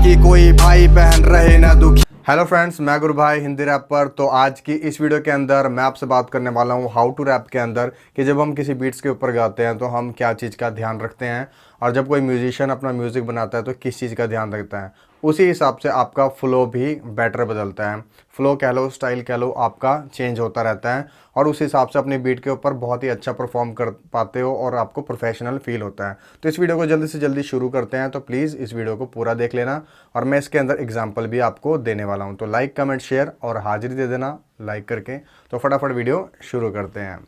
ताकि कोई भाई बहन रहे ना दुखी। हेलो फ्रेंड्स, मैं गुरु भाई हिंदी रैपर। तो आज की इस वीडियो के अंदर मैं आपसे बात करने वाला हूँ हाउ टू रैप के अंदर कि जब हम किसी बीट्स के ऊपर गाते हैं तो हम क्या चीज़ का ध्यान रखते हैं, और जब कोई म्यूजिशियन अपना म्यूज़िक बनाता है तो किस चीज़ का ध्यान रखता है। उसी हिसाब से आपका फ़्लो भी बेटर बदलता है। फ़्लो कह लो, स्टाइल कह लो, आपका चेंज होता रहता है और उस हिसाब से अपनी बीट के ऊपर बहुत ही अच्छा परफॉर्म कर पाते हो और आपको प्रोफेशनल फील होता है। तो इस वीडियो को जल्दी से जल्दी शुरू करते हैं। तो प्लीज़ इस वीडियो को पूरा देख लेना और मैं इसके अंदर एग्जाम्पल भी आपको देने वाला हूँ। तो लाइक, कमेंट, शेयर और हाजिरी दे देना लाइक करके। तो फटाफट वीडियो शुरू करते हैं।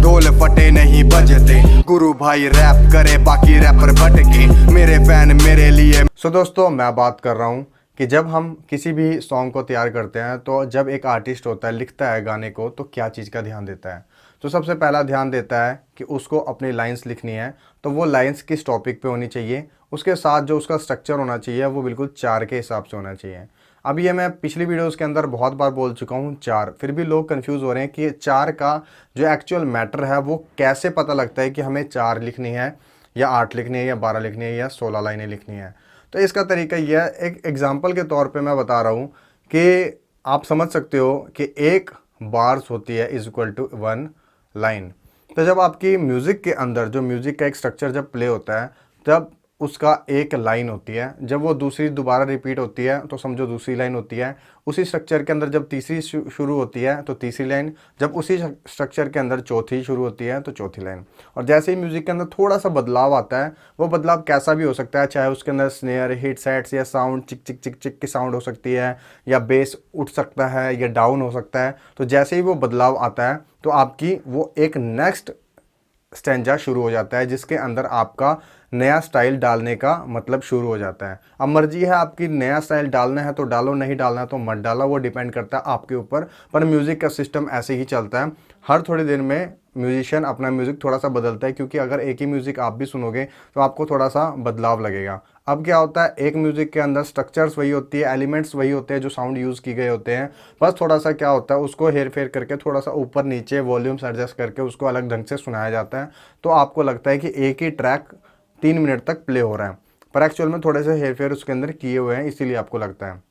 ढोल फटे नहीं बजते, गुरु भाई रैप करे बाकी रैपर भटके, मेरे फैन मेरे लिए। सो दोस्तों, मैं बात कर रहा हूँ कि जब हम किसी भी सॉन्ग को तैयार करते हैं तो जब एक आर्टिस्ट होता है, लिखता है गाने को, तो क्या चीज़ का ध्यान देता है। तो सबसे पहला ध्यान देता है कि उसको अपनी लाइंस लिखनी है तो वो लाइंस किस टॉपिक पे होनी चाहिए। उसके साथ जो उसका स्ट्रक्चर होना चाहिए वो बिल्कुल 4 के हिसाब से होना चाहिए। अब ये मैं पिछली वीडियोस के अंदर बहुत बार बोल चुका हूँ 4, फिर भी लोग कंफ्यूज हो रहे हैं कि 4 का जो एक्चुअल मैटर है वो कैसे पता लगता है कि हमें 4 लिखनी है या 8 लिखनी है या 12 लिखनी है या 16 लाइनें लिखनी है। तो इसका तरीका यह है, एक एग्जांपल के तौर पे मैं बता रहा हूँ कि आप समझ सकते हो कि एक बार्स होती है इज इक्वल टू 1 लाइन। तो जब आपकी म्यूज़िक के अंदर जो म्यूज़िक का एक स्ट्रक्चर जब प्ले होता है तब उसका एक लाइन होती है, जब वो दूसरी दोबारा रिपीट होती है तो समझो दूसरी लाइन होती है। उसी स्ट्रक्चर के अंदर जब तीसरी शुरू होती है तो तीसरी लाइन, जब उसी स्ट्रक्चर के अंदर चौथी शुरू होती है तो चौथी लाइन। और जैसे ही म्यूज़िक के अंदर थोड़ा सा बदलाव आता है, वो बदलाव कैसा भी हो सकता है, चाहे उसके अंदर स्नेयर, हिट सेट्स या साउंड चिक चिक चिक चिक की साउंड हो सकती है, या बेस उठ सकता है या डाउन हो सकता है। तो जैसे ही वो बदलाव आता है तो आपकी वो एक नेक्स्ट स्टैंजा शुरू हो जाता है जिसके अंदर आपका नया स्टाइल डालने का मतलब शुरू हो जाता है। अब मर्जी है आपकी, नया स्टाइल डालना है तो डालो, नहीं डालना है तो मत डालो, वो डिपेंड करता है आपके ऊपर। पर म्यूज़िक का सिस्टम ऐसे ही चलता है, हर थोड़ी देर में म्यूजिशियन अपना म्यूज़िक थोड़ा सा बदलता है, क्योंकि अगर एक ही म्यूज़िक आप भी सुनोगे तो आपको थोड़ा सा बदलाव लगेगा। अब क्या होता है, एक म्यूज़िक के अंदर स्ट्रक्चर्स वही होती है, एलिमेंट्स वही होते हैं जो साउंड यूज़ की गए होते हैं, बस थोड़ा सा क्या होता है उसको हेर फेर करके थोड़ा सा ऊपर नीचे वॉल्यूम्स एडजस्ट करके उसको अलग ढंग से सुनाया जाता है। तो आपको लगता है कि एक ही ट्रैक 3 मिनट तक प्ले हो रहा है, पर एक्चुअल में थोड़े से हेर फेर उसके अंदर किए हुए हैं, इसीलिए आपको लगता है।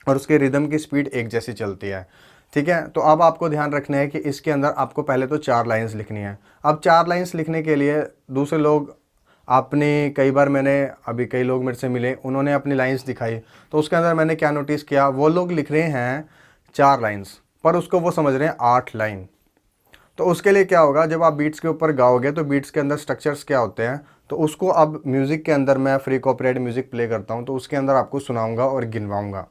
और उसके रिदम की स्पीड एक जैसी चलती है, ठीक है। तो अब आपको ध्यान रखना है कि इसके अंदर आपको पहले तो 4 लाइंस लिखनी है। अब 4 लाइंस लिखने के लिए दूसरे लोग अपनी, कई बार मैंने, अभी कई लोग मेरे से मिले, उन्होंने अपनी लाइंस दिखाई तो उसके अंदर मैंने क्या नोटिस किया, वो लोग लिख रहे हैं 4 लाइंस पर उसको वो समझ रहे हैं 8 लाइन। तो उसके लिए क्या होगा, जब आप बीट्स के ऊपर गाओगे तो बीट्स के अंदर स्ट्रक्चर्स क्या होते हैं, तो उसको अब म्यूज़िक के अंदर मैं फ्री कॉपीराइट म्यूज़िक प्ले करता हूँ तो उसके अंदर आपको सुनाऊंगा और गिनवाऊंगा,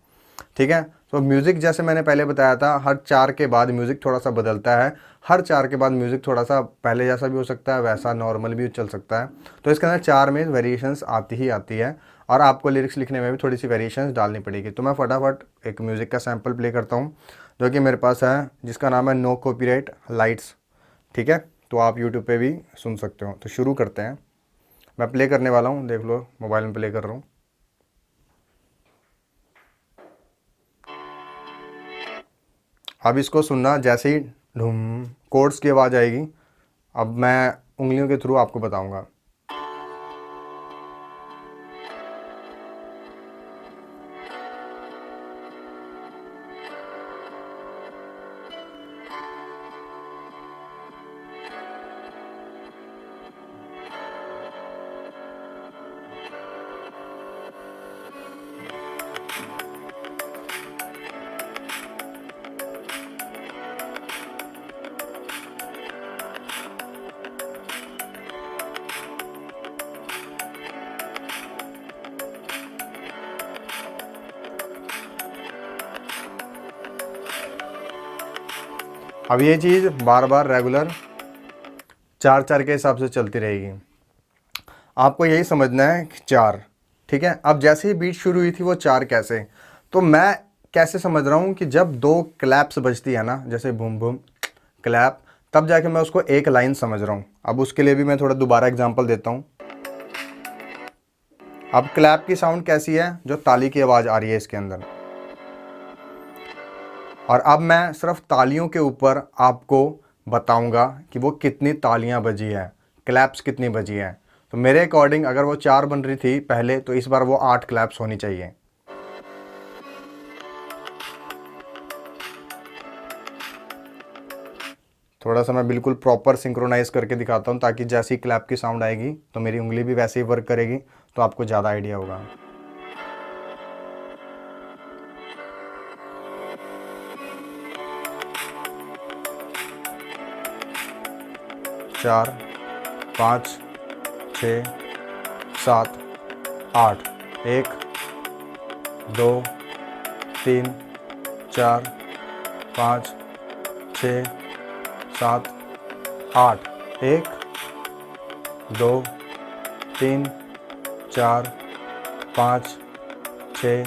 ठीक है। तो म्यूज़िक जैसे मैंने पहले बताया था, हर 4 के बाद म्यूज़िक थोड़ा सा बदलता है, हर 4 के बाद म्यूज़िक थोड़ा सा पहले जैसा भी हो सकता है, वैसा नॉर्मल भी चल सकता है। तो इसके अंदर 4 में वेरिएशंस आती ही आती है और आपको लिरिक्स लिखने में भी थोड़ी सी वेरिएशंस डालनी पड़ेगी। तो मैं फटाफट एक म्यूज़िक का सैम्पल प्ले करता हूँ जो कि मेरे पास है, जिसका नाम है नो कॉपीराइट लाइट्स, ठीक है। तो आप यूट्यूब पे भी सुन सकते हो। तो शुरू करते हैं, मैं प्ले करने वाला हूँ, देख लो मोबाइल में प्ले कर रहा हूँ। अब इसको सुनना, जैसे ही ढूम कोड्स की आवाज़ आएगी, अब मैं उंगलियों के थ्रू आपको बताऊंगा। अब ये चीज़ बार बार रेगुलर 4-4 के हिसाब से चलती रहेगी। आपको यही समझना है कि 4, ठीक है। अब जैसे ही बीट शुरू हुई थी वो 4 कैसे, तो मैं कैसे समझ रहा हूँ कि जब 2 क्लैप्स बजती है ना, जैसे बूम बूम क्लैप, तब जाके मैं उसको एक लाइन समझ रहा हूँ। अब उसके लिए भी मैं थोड़ा दोबारा एग्जांपल देता हूँ। अब क्लैप की साउंड कैसी है, जो ताली की आवाज़ आ रही है इसके अंदर, और अब मैं सिर्फ तालियों के ऊपर आपको बताऊंगा कि वो कितनी तालियां बजी है, क्लैप्स कितनी बजी है। तो तो मेरे अकॉर्डिंग अगर वो 4 बन रही थी पहले, तो इस बार वो 8 क्लैप्स होनी चाहिए। थोड़ा सा मैं बिल्कुल प्रॉपर सिंक्रोनाइज करके दिखाता हूँ, ताकि जैसी क्लैप की साउंड आएगी तो मेरी उंगली भी वैसे ही वर्क करेगी, तो आपको ज़्यादा आइडिया होगा। चार, 5, 6, 7, 8, 1, 2, 3, 4, 5, 6, 7, 8, 1, 2, 3, 4, 5, 6,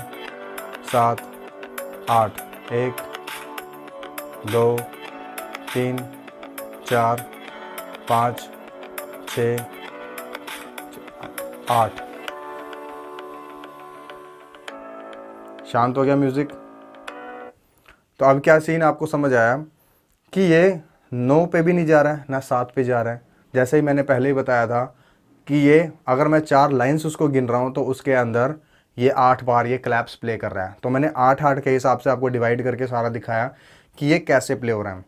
7, 8, 1, 2, 3, 4, 5, 6, 8। शांत हो गया म्यूज़िक। तो अब क्या सीन आपको समझ आया कि ये 9 पे भी नहीं जा रहा है ना 7 पे जा रहा है। जैसे ही मैंने पहले ही बताया था कि ये अगर मैं 4 लाइंस उसको गिन रहा हूँ तो उसके अंदर ये 8 बार ये क्लैप्स प्ले कर रहा है। तो मैंने 8-8 के हिसाब से आपको डिवाइड करके सारा दिखाया कि ये कैसे प्ले हो रहा है।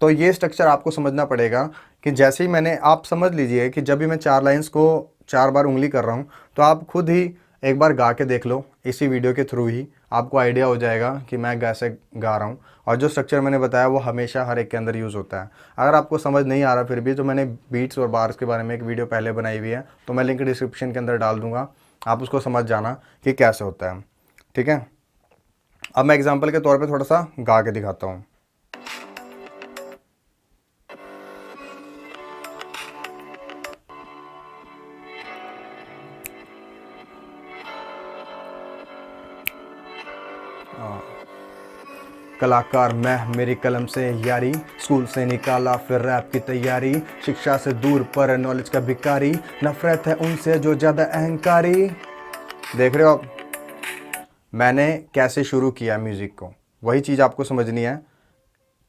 तो ये स्ट्रक्चर आपको समझना पड़ेगा कि जैसे ही मैंने, आप समझ लीजिए कि जब भी मैं 4 लाइंस को 4 बार उंगली कर रहा हूँ, तो आप खुद ही एक बार गा के देख लो, इसी वीडियो के थ्रू ही आपको आइडिया हो जाएगा कि मैं कैसे गा रहा हूँ। और जो स्ट्रक्चर मैंने बताया वो हमेशा हर एक के अंदर यूज़ होता है। अगर आपको समझ नहीं आ रहा फिर भी, तो मैंने बीट्स और बार्स के बारे में एक वीडियो पहले बनाई हुई है, तो मैं लिंक डिस्क्रिप्शन के अंदर डाल दूंगा, आप उसको समझ जाना कि कैसे होता है। ठीक है, अब मैं एग्जाम्पल के तौर पर थोड़ा सा गा के दिखाता हूँ। कलाकार मैं, मेरी कलम से यारी, स्कूल से निकाला फिर रैप की तैयारी, शिक्षा से दूर पर नॉलेज का भिखारी, नफरत है उनसे जो ज़्यादा अहंकारी। देख रहे हो आप, मैंने कैसे शुरू किया म्यूज़िक को, वही चीज़ आपको समझनी है।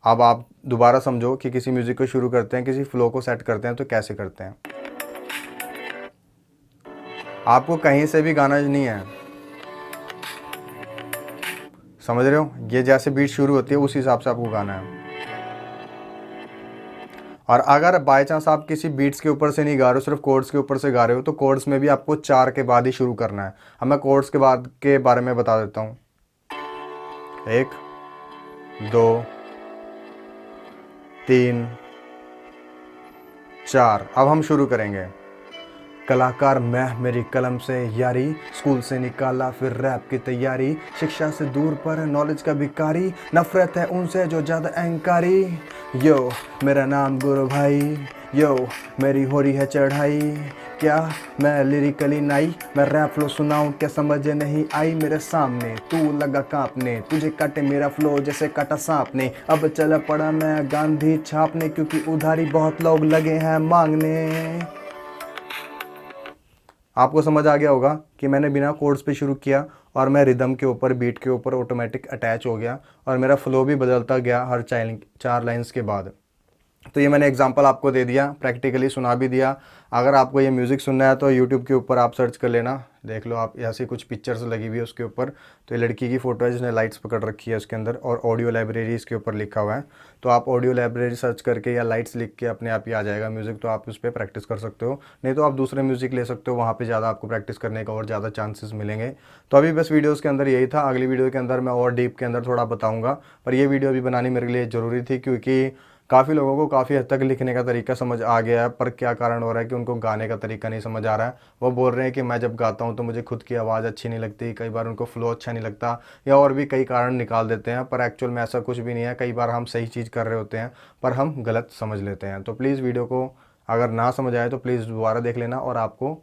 अब आप दोबारा समझो कि किसी म्यूज़िक को शुरू करते हैं, किसी फ्लो को सेट करते हैं तो कैसे करते हैं। आपको कहीं से भी गाना नहीं है, समझ रहे हो, ये जैसे बीट शुरू होती है उस हिसाब से आपको गाना है। और अगर बाय चांस आप किसी बीट्स के ऊपर से नहीं गा रहे हो, सिर्फ कोर्ड्स के ऊपर से गा रहे हो, तो कोर्ड्स में भी आपको 4 के बाद ही शुरू करना है। अब मैं कोर्ड्स के बाद के बारे में बता देता हूँ। 1, 2, 3, 4। अब हम शुरू करेंगे। कलाकार मैं, मेरी कलम से यारी, स्कूल से निकाला फिर रैप की तैयारी, शिक्षा से दूर पर नॉलेज का भिखारी, नफरत है उनसे जो ज़्यादा अहंकारी। यो मेरा नाम गुरु भाई, यो मेरी हो रही है चढ़ाई, क्या मैं लिरिकली नाई, मैं रैप फ्लो सुनाऊं क्या समझ नहीं आई, मेरे सामने तू लगा कांपने, तुझे काटे मेरा फ्लो जैसे काटा सांप ने, अब चला पड़ा मैं गांधी छापने, क्योंकि उधारी बहुत लोग लगे हैं मांगने। आपको समझ आ गया होगा कि मैंने बिना कोड्स पे शुरू किया और मैं रिदम के ऊपर, बीट के ऊपर ऑटोमेटिक अटैच हो गया और मेरा फ्लो भी बदलता गया हर 4 लाइंस के बाद। तो ये मैंने एग्जांपल आपको दे दिया, प्रैक्टिकली सुना भी दिया। अगर आपको ये म्यूज़िक सुनना है तो यूट्यूब के ऊपर आप सर्च कर लेना, देख लो आप, ऐसी कुछ पिक्चर्स लगी हुई है उसके ऊपर। तो ये लड़की की फ़ोटो है जिसने लाइट्स पकड़ रखी है उसके अंदर, और ऑडियो लाइब्रेरी इसके ऊपर लिखा हुआ है। तो आप ऑडियो लाइब्रेरी सर्च करके या लाइट्स लिख के अपने आप ही आ जाएगा म्यूज़िक, तो आप उस पर प्रैक्टिस कर सकते हो। नहीं तो आप दूसरे म्यूज़िक ले सकते हो, वहाँ पर ज़्यादा आपको प्रैक्टिस करने का और ज़्यादा चांसेस मिलेंगे। तो अभी बस वीडियोज़ के अंदर यही था। अगली वीडियो के अंदर मैं और डीप के अंदर थोड़ा बताऊँगा, पर ये वीडियो अभी बनानी मेरे लिए ज़रूरी थी, क्योंकि काफ़ी लोगों को काफ़ी हद तक लिखने का तरीका समझ आ गया है, पर क्या कारण हो रहा है कि उनको गाने का तरीका नहीं समझ आ रहा है। वो बोल रहे हैं कि मैं जब गाता हूँ तो मुझे खुद की आवाज़ अच्छी नहीं लगती, कई बार उनको फ्लो अच्छा नहीं लगता, या और भी कई कारण निकाल देते हैं। पर एक्चुअल में ऐसा कुछ भी नहीं है। कई बार हम सही चीज़ कर रहे होते हैं पर हम गलत समझ लेते हैं। तो प्लीज़ वीडियो को अगर ना समझ आए तो प्लीज़ दोबारा देख लेना और आपको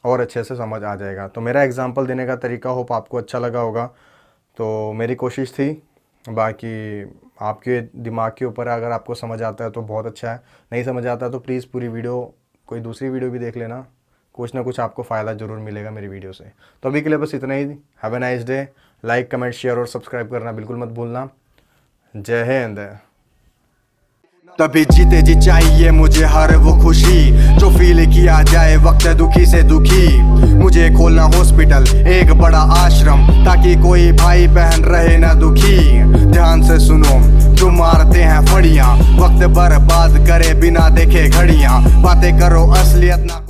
और अच्छे से समझ आ जाएगा। तो मेरा एग्जाम्पल देने का तरीका होप आपको अच्छा लगा होगा। तो मेरी कोशिश थी, बाकी आपके दिमाग के ऊपर अगर आपको समझ आता है तो बहुत अच्छा है, नहीं समझ आता तो प्लीज़ पूरी वीडियो, कोई दूसरी वीडियो भी देख लेना, कुछ ना कुछ आपको फ़ायदा ज़रूर मिलेगा मेरी वीडियो से। तो अभी के लिए बस इतना ही। Have a nice day. Like, comment, share और सब्सक्राइब करना बिल्कुल मत भूलना। जय हिंद। तभी जीते जी चाहिए मुझे हर वो खुशी जो फील किया जाए वक्त दुखी से दुखी। मुझे खोलना हॉस्पिटल एक बड़ा आश्रम ताकि कोई भाई बहन रहे ना दुखी। ध्यान से सुनो जो मारते हैं फड़ियां, वक्त बर्बाद करे बिना देखे घड़ियां। बातें करो असलियत ना